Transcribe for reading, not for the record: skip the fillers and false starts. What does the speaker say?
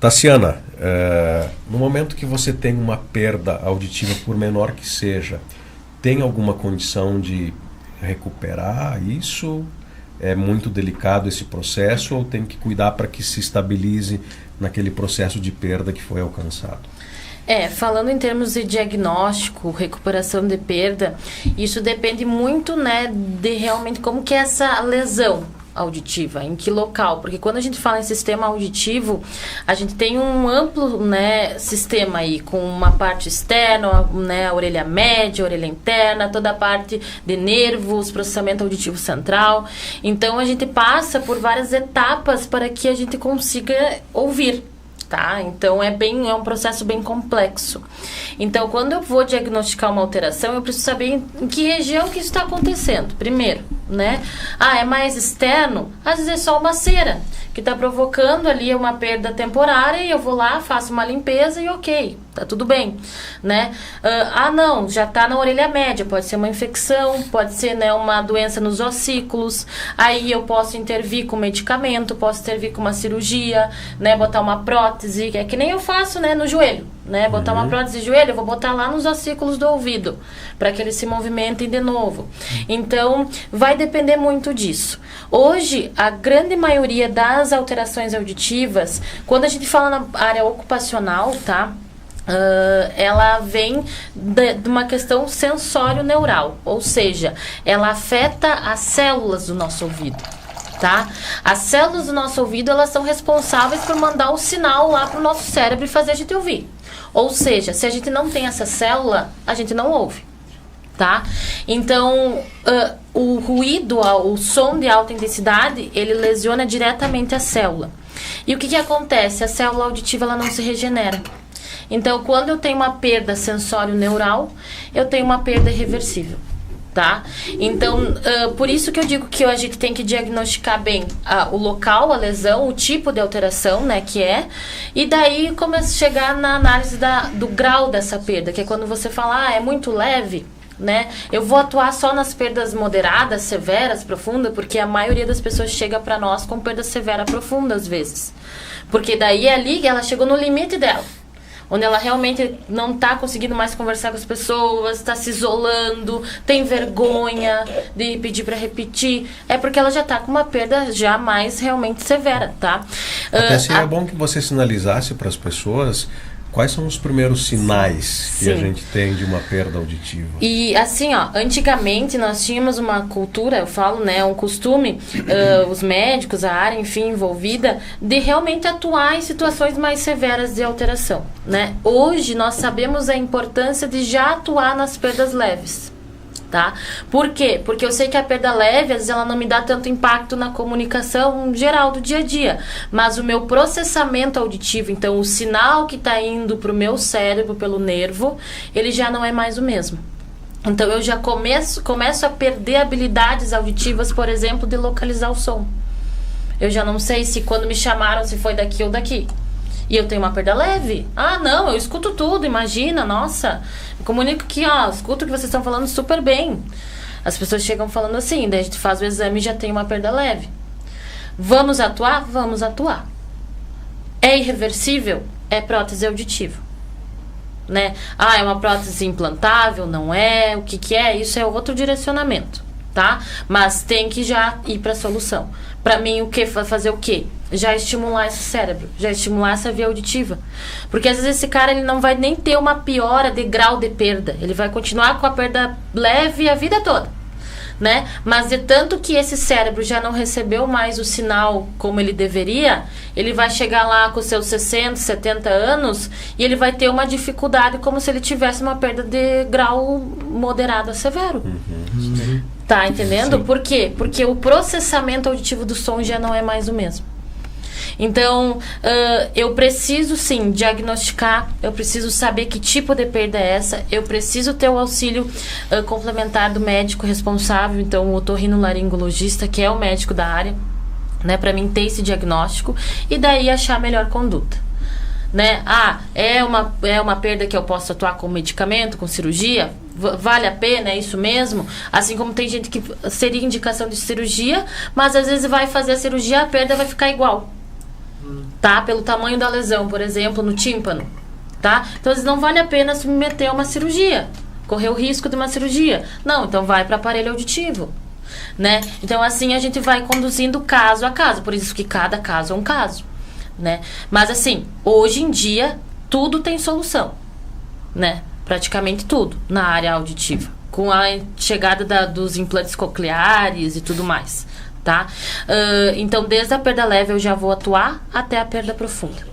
Tassiana, no momento que você tem uma perda auditiva, por menor que seja, tem alguma condição de recuperar isso? É muito delicado esse processo ou tem que cuidar para que se estabilize naquele processo de perda que foi alcançado? Falando em termos de diagnóstico, recuperação de perda, isso depende muito, né, de realmente como que é essa lesão auditiva, em que local, porque quando a gente fala em sistema auditivo, a gente tem um amplo, né, sistema aí, com uma parte externa, né, a orelha média, a orelha interna, toda a parte de nervos, processamento auditivo central. Então a gente passa por várias etapas para que a gente consiga ouvir. Tá? Então é um processo bem complexo. Então, quando eu vou diagnosticar uma alteração, eu preciso saber em que região que isso está acontecendo. Primeiro, né? É mais externo? Às vezes é só uma cera que está provocando ali uma perda temporária e eu vou lá, faço uma limpeza e ok, tá tudo bem, né? Não, já está na orelha média, pode ser uma infecção, pode ser, né, uma doença nos ossículos, aí eu posso intervir com medicamento, posso intervir com uma cirurgia, né, botar uma prótese, que é que nem eu faço, né, no joelho, né, botar uma prótese de joelho, eu vou botar lá nos ossículos do ouvido, para que eles se movimentem de novo. Então, vai depender muito disso. Hoje, a grande maioria das alterações auditivas, quando a gente fala na área ocupacional, tá? Ela vem de uma questão sensório-neural, ou seja, ela afeta as células do nosso ouvido. Tá? As células do nosso ouvido, elas são responsáveis por mandar o sinal lá para o nosso cérebro e fazer a gente ouvir. Ou seja, se a gente não tem essa célula, a gente não ouve. Tá? Então, o ruído, o som de alta intensidade, ele lesiona diretamente a célula. E o que acontece? A célula auditiva, ela não se regenera. Então, quando eu tenho uma perda sensório-neural, eu tenho uma perda irreversível. Tá? Então, por isso que eu digo que a gente tem que diagnosticar bem o local, a lesão, o tipo de alteração, né, que é, e daí começa a chegar na análise do grau dessa perda, que é quando você fala, é muito leve, né, eu vou atuar só nas perdas moderadas, severas, profundas, porque a maioria das pessoas chega para nós com perda severa profunda às vezes, porque daí é ali que ela chegou no limite dela, onde ela realmente não está conseguindo mais conversar com as pessoas, está se isolando, tem vergonha de pedir para repetir, é porque ela já está com uma perda já mais realmente severa, tá? Até seria bom que você sinalizasse para as pessoas quais são os primeiros sinais que a gente tem de uma perda auditiva. E assim, antigamente nós tínhamos uma cultura, eu falo, né, um costume, os médicos, a área, enfim, envolvida, de realmente atuar em situações mais severas de alteração, né? Hoje nós sabemos a importância de já atuar nas perdas leves. Tá? Por quê? Porque eu sei que a perda leve, às vezes ela não me dá tanto impacto na comunicação geral do dia a dia, mas o meu processamento auditivo, então o sinal que está indo para o meu cérebro pelo nervo, ele já não é mais o mesmo. Então eu já começo a perder habilidades auditivas, por exemplo, de localizar o som. Eu já não sei se quando me chamaram se foi daqui ou daqui. E eu tenho uma perda leve? Não, eu escuto tudo, imagina, nossa. Eu comunico que, escuto o que vocês estão falando super bem. As pessoas chegam falando assim, daí a gente faz o exame e já tem uma perda leve. Vamos atuar? Vamos atuar. É irreversível? É prótese auditiva. Né? É uma prótese implantável? Não é? O que é? Isso é outro direcionamento, tá? Mas tem que já ir para a solução. Para mim, fazer o quê? Já estimular esse cérebro, já estimular essa via auditiva. Porque às vezes esse cara ele não vai nem ter uma piora de grau de perda. Ele vai continuar com a perda leve a vida toda, né? Mas de tanto que esse cérebro já não recebeu mais o sinal como ele deveria, ele vai chegar lá com seus 60, 70 anos e ele vai ter uma dificuldade como se ele tivesse uma perda de grau moderado a severo. Tá entendendo? Sim. Por quê? Porque o processamento auditivo do som já não é mais o mesmo. Então, eu preciso sim diagnosticar, eu preciso saber que tipo de perda é essa, eu preciso ter o auxílio complementar do médico responsável, então o otorrinolaringologista, que é o médico da área, né, para mim ter esse diagnóstico e daí achar a melhor conduta. Né? É uma perda que eu posso atuar com medicamento, com cirurgia? Vale a pena? É isso mesmo? Assim como tem gente que seria indicação de cirurgia, mas às vezes vai fazer a cirurgia, a perda vai ficar igual. tá? Pelo tamanho da lesão, por exemplo, no tímpano, tá? Então, não vale a pena submeter a uma cirurgia, correr o risco de uma cirurgia. Não, então vai para aparelho auditivo, né? Então, assim, a gente vai conduzindo caso a caso, por isso que cada caso é um caso, né? Mas, assim, hoje em dia, tudo tem solução, né? Praticamente tudo na área auditiva, com a chegada dos implantes cocleares e tudo mais, tá? Então, desde a perda leve eu já vou atuar até a perda profunda.